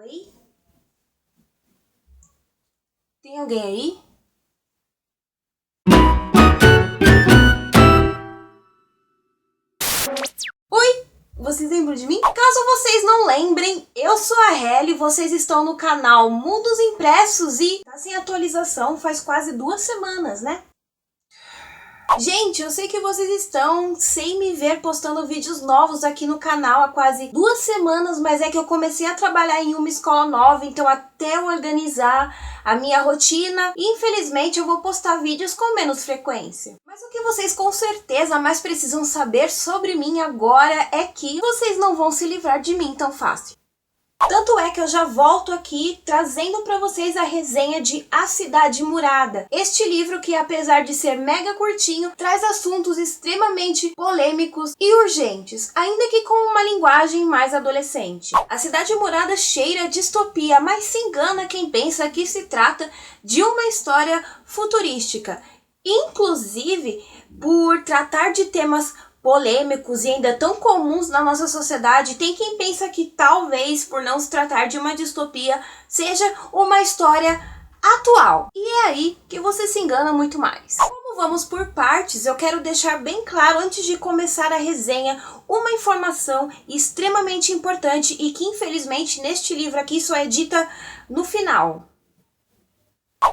Oi? Tem alguém aí? Oi? Vocês lembram de mim? Caso vocês não lembrem, eu sou a Helly, vocês estão no canal Mundos Impressos e tá sem atualização faz quase 2 semanas, né? Gente, eu sei que vocês estão sem me ver postando vídeos novos aqui no canal há quase 2 semanas, mas é que eu comecei a trabalhar em uma escola nova, então até eu organizar a minha rotina, infelizmente eu vou postar vídeos com menos frequência. Mas o que vocês com certeza mais precisam saber sobre mim agora é que vocês não vão se livrar de mim tão fácil. Tanto é que eu já volto aqui trazendo para vocês a resenha de A Cidade Murada. Este livro que, apesar de ser mega curtinho, traz assuntos extremamente polêmicos e urgentes, ainda que com uma linguagem mais adolescente. A Cidade Murada cheira a distopia, mas se engana quem pensa que se trata de uma história futurística. Inclusive, por tratar de temas polêmicos e ainda tão comuns na nossa sociedade, tem quem pensa que talvez, por não se tratar de uma distopia, seja uma história atual. E é aí que você se engana muito mais. Como vamos por partes, eu quero deixar bem claro antes de começar a resenha uma informação extremamente importante e que infelizmente neste livro aqui só é dita no final.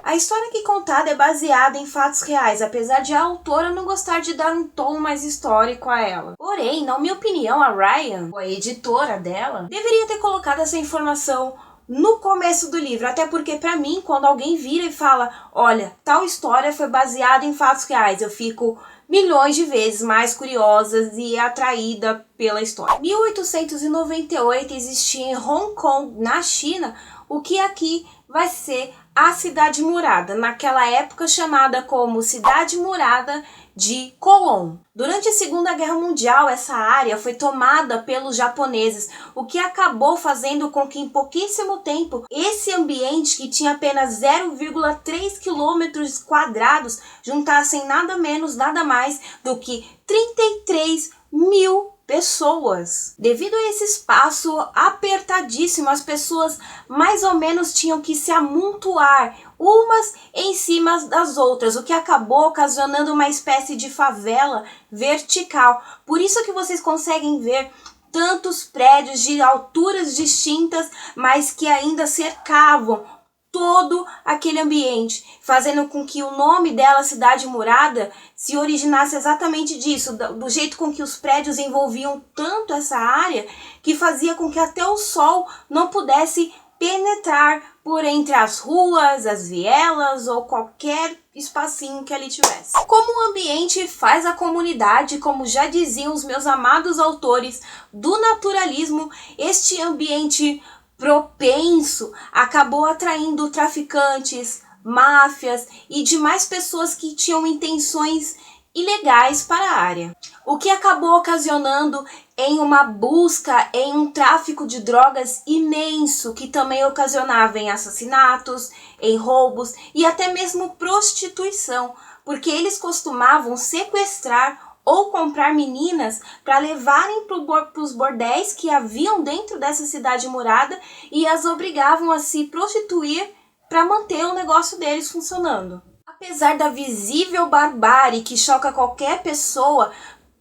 A história aqui contada é baseada em fatos reais, apesar de a autora não gostar de dar um tom mais histórico a ela. Porém, na minha opinião, a Ryan, a editora dela, deveria ter colocado essa informação no começo do livro, até porque pra mim, quando alguém vira e fala, olha, tal história foi baseada em fatos reais, eu fico milhões de vezes mais curiosa e atraída pela história. Em 1898 existia em Hong Kong, na China, o que aqui vai ser a Cidade Murada, naquela época chamada como Cidade Murada de Kolon. Durante a Segunda Guerra Mundial, essa área foi tomada pelos japoneses, o que acabou fazendo com que em pouquíssimo tempo esse ambiente, que tinha apenas 0,3 quilômetros quadrados, juntassem nada menos, nada mais do que 33 mil pessoas. Devido a esse espaço apertadíssimo, as pessoas mais ou menos tinham que se amontoar umas em cima das outras, o que acabou ocasionando uma espécie de favela vertical. Por isso que vocês conseguem ver tantos prédios de alturas distintas, mas que ainda cercavam todo aquele ambiente, fazendo com que o nome dela, Cidade Murada, se originasse exatamente disso, do jeito com que os prédios envolviam tanto essa área, que fazia com que até o sol não pudesse penetrar por entre as ruas, as vielas ou qualquer espacinho que ali tivesse. Como o ambiente faz a comunidade, como já diziam os meus amados autores do naturalismo, este ambiente propenso acabou atraindo traficantes, máfias e demais pessoas que tinham intenções ilegais para a área, o que acabou ocasionando em uma busca, em um tráfico de drogas imenso, que também ocasionava em assassinatos, em roubos e até mesmo prostituição, porque eles costumavam sequestrar ou comprar meninas para levarem para os bordéis que haviam dentro dessa cidade murada e as obrigavam a se prostituir para manter o negócio deles funcionando. Apesar da visível barbárie que choca qualquer pessoa,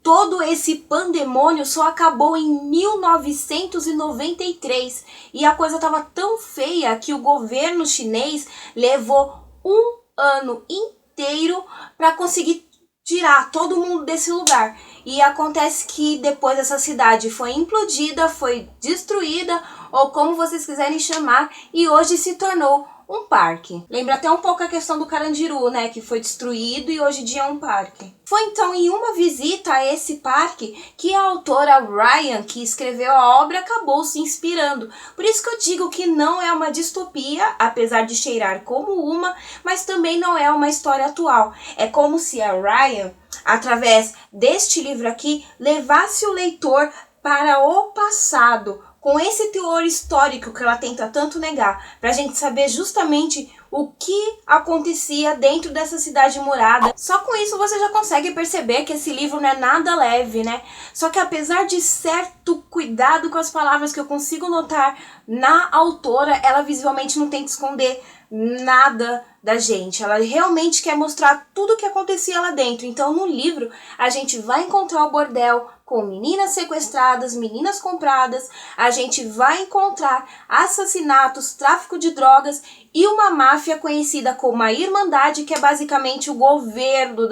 todo esse pandemônio só acabou em 1993 e a coisa estava tão feia que o governo chinês levou um ano inteiro para conseguir tirar todo mundo desse lugar. E acontece que depois essa cidade foi implodida, foi destruída, ou como vocês quiserem chamar, e hoje se tornou um parque. Lembra até um pouco a questão do Carandiru, né, que foi destruído e hoje em dia é um parque. Foi então em uma visita a esse parque que a autora Ryan, que escreveu a obra, acabou se inspirando. Por isso que eu digo que não é uma distopia, apesar de cheirar como uma, mas também não é uma história atual. É como se a Ryan, através deste livro aqui, levasse o leitor para o passado, com esse teor histórico que ela tenta tanto negar, pra gente saber justamente o que acontecia dentro dessa cidade murada. Só com isso você já consegue perceber que esse livro não é nada leve, né? Só que apesar de certo cuidado com as palavras que eu consigo notar na autora, ela visualmente não tenta esconder nada da gente. Ela realmente quer mostrar tudo o que acontecia lá dentro. Então no livro a gente vai encontrar o bordel com meninas sequestradas, meninas compradas, a gente vai encontrar assassinatos, tráfico de drogas e uma máfia conhecida como a Irmandade, que é basicamente o governo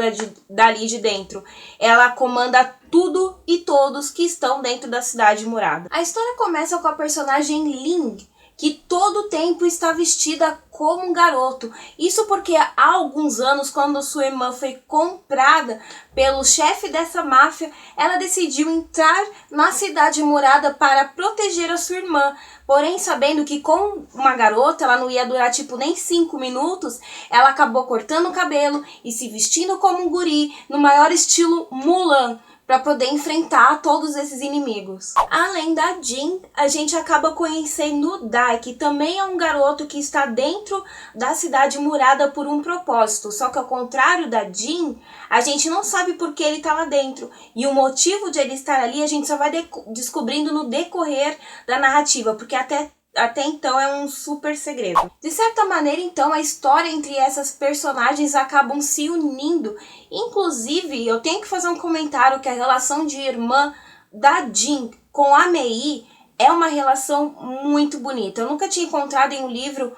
dali de dentro. Ela comanda tudo e todos que estão dentro da cidade murada. A história começa com a personagem Ling, que todo o tempo está vestida como um garoto. Isso porque há alguns anos, quando sua irmã foi comprada pelo chefe dessa máfia, ela decidiu entrar na cidade murada para proteger a sua irmã. Porém, sabendo que com uma garota ela não ia durar tipo nem 5 minutos, ela acabou cortando o cabelo e se vestindo como um guri, no maior estilo Mulan, para poder enfrentar todos esses inimigos. Além da Jin, a gente acaba conhecendo o Dai, que também é um garoto que está dentro da cidade murada por um propósito. Só que ao contrário da Jin, a gente não sabe por que ele está lá dentro. E o motivo de ele estar ali a gente só vai descobrindo no decorrer da narrativa, porque até então é um super segredo. De certa maneira, então, a história entre essas personagens acabam se unindo. Inclusive, eu tenho que fazer um comentário que a relação de irmã da Jin com a Mei é uma relação muito bonita. Eu nunca tinha encontrado em um livro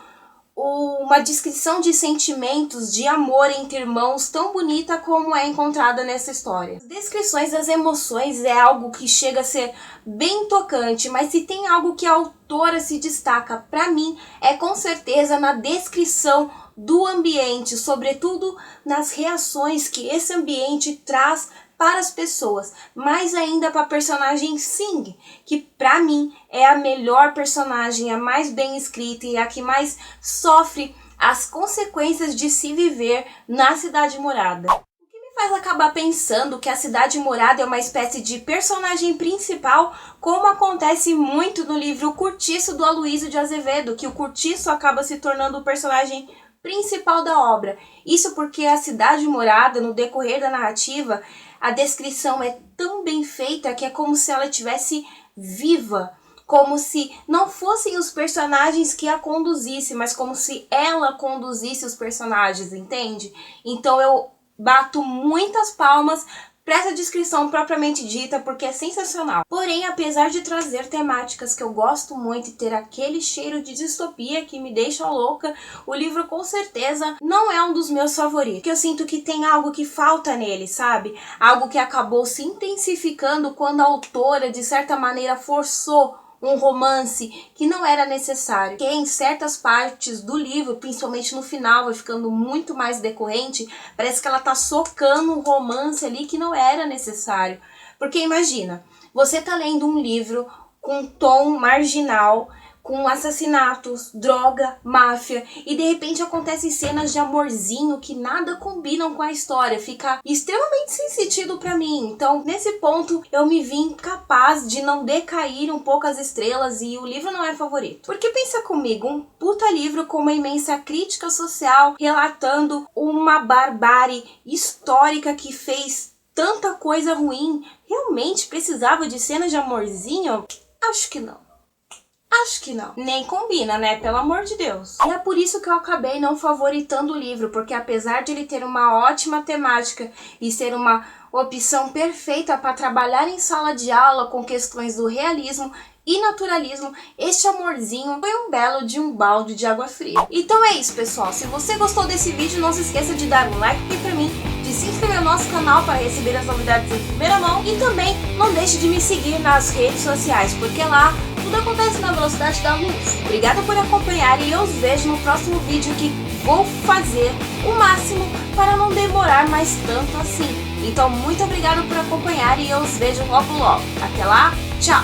uma descrição de sentimentos, de amor entre irmãos tão bonita como é encontrada nessa história. As descrições das emoções é algo que chega a ser bem tocante, mas se tem algo que a autora se destaca, para mim, é com certeza na descrição do ambiente, sobretudo nas reações que esse ambiente traz para as pessoas, mais ainda para a personagem Sing, que para mim é a melhor personagem, a mais bem escrita e a que mais sofre as consequências de se viver na cidade murada. O que me faz acabar pensando que a cidade murada é uma espécie de personagem principal, como acontece muito no livro O Curtiço do Aloysio de Azevedo, que o Curtiço acaba se tornando o personagem principal da obra. Isso porque a cidade murada, no decorrer da narrativa, a descrição é tão bem feita que é como se ela estivesse viva, como se não fossem os personagens que a conduzissem, mas como se ela conduzisse os personagens, entende? Então eu bato muitas palmas para essa descrição propriamente dita, porque é sensacional. Porém, apesar de trazer temáticas que eu gosto muito e ter aquele cheiro de distopia que me deixa louca, o livro com certeza não é um dos meus favoritos. Porque eu sinto que tem algo que falta nele, sabe? Algo que acabou se intensificando quando a autora, de certa maneira, forçou um romance que não era necessário, que em certas partes do livro, principalmente no final, vai ficando muito mais decorrente, parece que ela tá socando um romance ali que não era necessário. Porque imagina, você tá lendo um livro com tom marginal, com assassinatos, droga, máfia, e de repente acontecem cenas de amorzinho que nada combinam com a história, fica extremamente sem sentido pra mim. Então, nesse ponto, eu me vi incapaz de não decair um pouco as estrelas e o livro não é favorito. Porque pensa comigo, um puta livro com uma imensa crítica social, relatando uma barbárie histórica que fez tanta coisa ruim, realmente precisava de cenas de amorzinho? Acho que não. Acho que não. Nem combina, né? Pelo amor de Deus. E é por isso que eu acabei não favoritando o livro, porque apesar de ele ter uma ótima temática e ser uma opção perfeita para trabalhar em sala de aula com questões do realismo e naturalismo, este amorzinho foi um belo de um balde de água fria. Então é isso, pessoal. Se você gostou desse vídeo, não se esqueça de dar um like aqui pra mim, de se inscrever no nosso canal para receber as novidades em primeira mão e também não deixe de me seguir nas redes sociais, porque lá tudo acontece na velocidade da luz. Obrigada por acompanhar e eu os vejo no próximo vídeo, que vou fazer o máximo para não demorar mais tanto assim. Então muito obrigada por acompanhar e eu os vejo logo logo. Até lá, tchau!